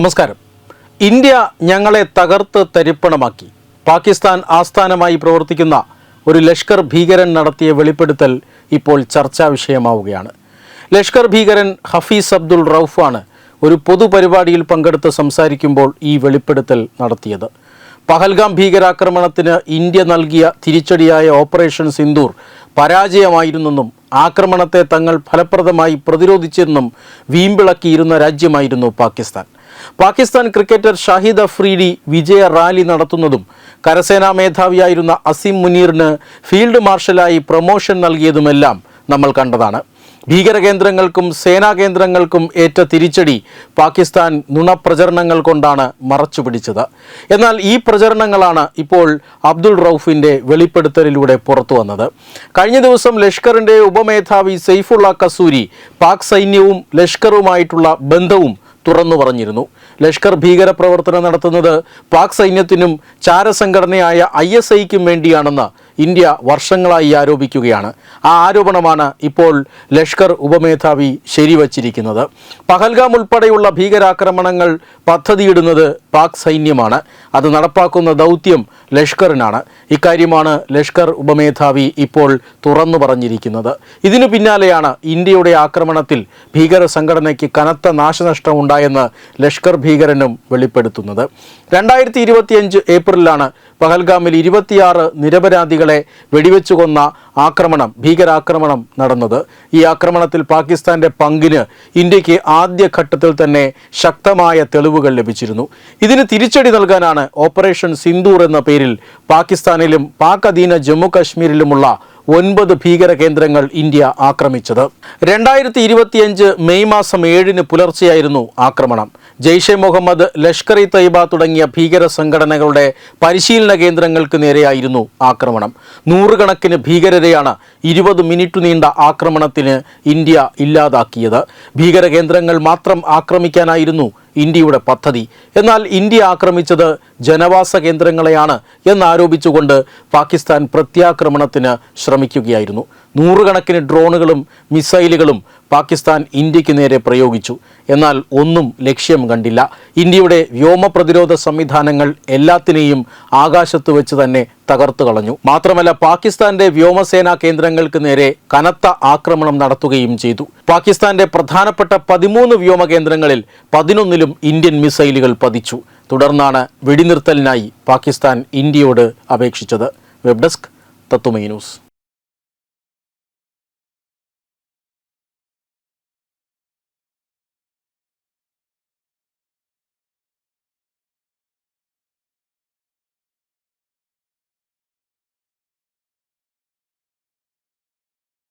നമസ്കാരം. ഇന്ത്യ ഞങ്ങളെ തകർത്ത് തരിപ്പണമാക്കി. പാകിസ്ഥാൻ ആസ്ഥാനമായി പ്രവർത്തിക്കുന്ന ഒരു ലഷ്കർ ഭീകരൻ നടത്തിയ വെളിപ്പെടുത്തൽ ഇപ്പോൾ ചർച്ചാ വിഷയമാവുകയാണ്. ലഷ്കർ ഭീകരൻ ഹഫീസ് അബ്ദുൾ റൌഫാണ് ഒരു പൊതുപരിപാടിയിൽ പങ്കെടുത്ത് സംസാരിക്കുമ്പോൾ ഈ വെളിപ്പെടുത്തൽ നടത്തിയത്. പഹൽഗാം ഭീകരാക്രമണത്തിന് ഇന്ത്യ നൽകിയ തിരിച്ചടിയായ ഓപ്പറേഷൻ സിന്ദൂർ പരാജയമായിരുന്നെന്നും ആക്രമണത്തെ തങ്ങൾ ഫലപ്രദമായി പ്രതിരോധിച്ചെന്നും വീമ്പിളക്കിയിരുന്ന രാജ്യമായിരുന്നു പാകിസ്ഥാൻ. പാകിസ്ഥാൻ ക്രിക്കറ്റർ ഷാഹിദ് അഫ്രീദി വിജയ റാലി നടത്തുന്നതും കരസേനാ മേധാവിയായിരുന്ന അസീം മുനീറിന് ഫീൽഡ് മാർഷലായി പ്രൊമോഷൻ നൽകിയതുമെല്ലാം നമ്മൾ കണ്ടതാണ്. ഭീകരകേന്ദ്രങ്ങൾക്കും സേനാകേന്ദ്രങ്ങൾക്കും ഏറ്റ തിരിച്ചടി പാകിസ്ഥാൻ നുണപ്രചരണങ്ങൾ കൊണ്ടാണ് മറച്ചുപിടിച്ചത്. എന്നാൽ ഈ പ്രചരണങ്ങളാണ് ഇപ്പോൾ അബ്ദുൾ റൌഫിൻ്റെ വെളിപ്പെടുത്തലിലൂടെ പുറത്തു വന്നത്. കഴിഞ്ഞ ദിവസം ലഷ്കറിൻ്റെ ഉപമേധാവി സൈഫുള്ള കസൂരി പാക് സൈന്യവും ലഷ്കറുമായിട്ടുള്ള ബന്ധവും തുറന്നു പറഞ്ഞിരുന്നു. ലഷ്കർ ഭീകരപ്രവർത്തനം നടത്തുന്നത് പാക് സൈന്യത്തിനും ചാരസംഘടനയായ ISIക്കും വേണ്ടിയാണെന്ന് ഇന്ത്യ വർഷങ്ങളായി ആരോപിക്കുകയാണ്. ആ ആരോപണമാണ് ഇപ്പോൾ ലഷ്കർ ഉപമേധാവി ശരിവച്ചിരിക്കുന്നത്. പഹൽഗാം ഉൾപ്പെടെയുള്ള ഭീകരാക്രമണങ്ങൾ പദ്ധതിയിടുന്നത് പാക് സൈന്യമാണ്. അത് നടപ്പാക്കുന്ന ദൗത്യം ലഷ്കറിനാണ്. ഇക്കാര്യമാണ് ലഷ്കർ ഉപമേധാവി ഇപ്പോൾ തുറന്നു പറഞ്ഞിരിക്കുന്നത്. ഇതിനു പിന്നാലെയാണ് ഇന്ത്യയുടെ ആക്രമണത്തിൽ ഭീകര സംഘടനയ്ക്ക് കനത്ത നാശനഷ്ടം ഉണ്ടായെന്ന് ലഷ്കർ ഭീകരനും വെളിപ്പെടുത്തുന്നത്. 2025 ഏപ്രിലാണ് പഹൽഗാമിൽ 26 നിരപരാധികളെ വെടിവെച്ചു കൊന്ന ഭീകരാക്രമണം നടന്നത്. ഈ ആക്രമണത്തിൽ പാകിസ്ഥാന്റെ പങ്കിന് ഇന്ത്യക്ക് ആദ്യഘട്ടത്തിൽ തന്നെ ശക്തമായ തെളിവുകൾ ലഭിച്ചിരുന്നു. ഇതിന് തിരിച്ചടി നൽകാനാണ് ഓപ്പറേഷൻ സിന്ദൂർ എന്ന പേരിൽ പാകിസ്ഥാനിലും പാക് അധീന ജമ്മു കാശ്മീരിലുമുള്ള 9 ഭീകര കേന്ദ്രങ്ങൾ ഇന്ത്യ ആക്രമിച്ചത്. 2025 മെയ് മാസം 7 പുലർച്ചെയായിരുന്നു ആക്രമണം. ജെയ്ഷെ മുഹമ്മദ്, ലഷ്കർ ഇ തയ്യബ തുടങ്ങിയ ഭീകര സംഘടനകളുടെ പരിശീലന കേന്ദ്രങ്ങൾക്ക് നേരെയായിരുന്നു ആക്രമണം. നൂറുകണക്കിന് ഭീകരരെയാണ് 20 മിനിറ്റ് നീണ്ട ആക്രമണത്തിന് ഇന്ത്യ ഇല്ലാതാക്കിയത്. ഭീകര കേന്ദ്രങ്ങൾ മാത്രം ആക്രമിക്കാനായിരുന്നു ഇന്ത്യയുടെ പദ്ധതി. എന്നാൽ ഇന്ത്യ ആക്രമിച്ചത് ജനവാസ കേന്ദ്രങ്ങളെയാണ് എന്നാരോപിച്ചുകൊണ്ട് പാകിസ്ഥാൻ പ്രത്യാക്രമണത്തിന് ശ്രമിക്കുകയായിരുന്നു. നൂറുകണക്കിന് ഡ്രോണുകളും മിസൈലുകളും പാകിസ്ഥാൻ ഇന്ത്യക്ക് നേരെ പ്രയോഗിച്ചു. എന്നാൽ ഒന്നും ലക്ഷ്യം കണ്ടില്ല. ഇന്ത്യയുടെ വ്യോമ പ്രതിരോധ സംവിധാനങ്ങൾ എല്ലാത്തിനെയും ആകാശത്ത് വെച്ച് തന്നെ തകർത്തു കളഞ്ഞു. മാത്രമല്ല, പാകിസ്ഥാന്റെ വ്യോമസേനാ കേന്ദ്രങ്ങൾക്ക് നേരെ കനത്ത ആക്രമണം നടത്തുകയും ചെയ്തു. പാകിസ്ഥാന്റെ പ്രധാനപ്പെട്ട 13 വ്യോമ കേന്ദ്രങ്ങളിൽ 11ലും ഇന്ത്യൻ മിസൈലുകൾ പതിച്ചു. തുടർന്നാണ് വെടിനിർത്തലിനായി പാകിസ്ഥാൻ ഇന്ത്യയോട് അപേക്ഷിച്ചത്. വെബ് ഡെസ്ക് തത്തുമൈ ന്യൂസ്.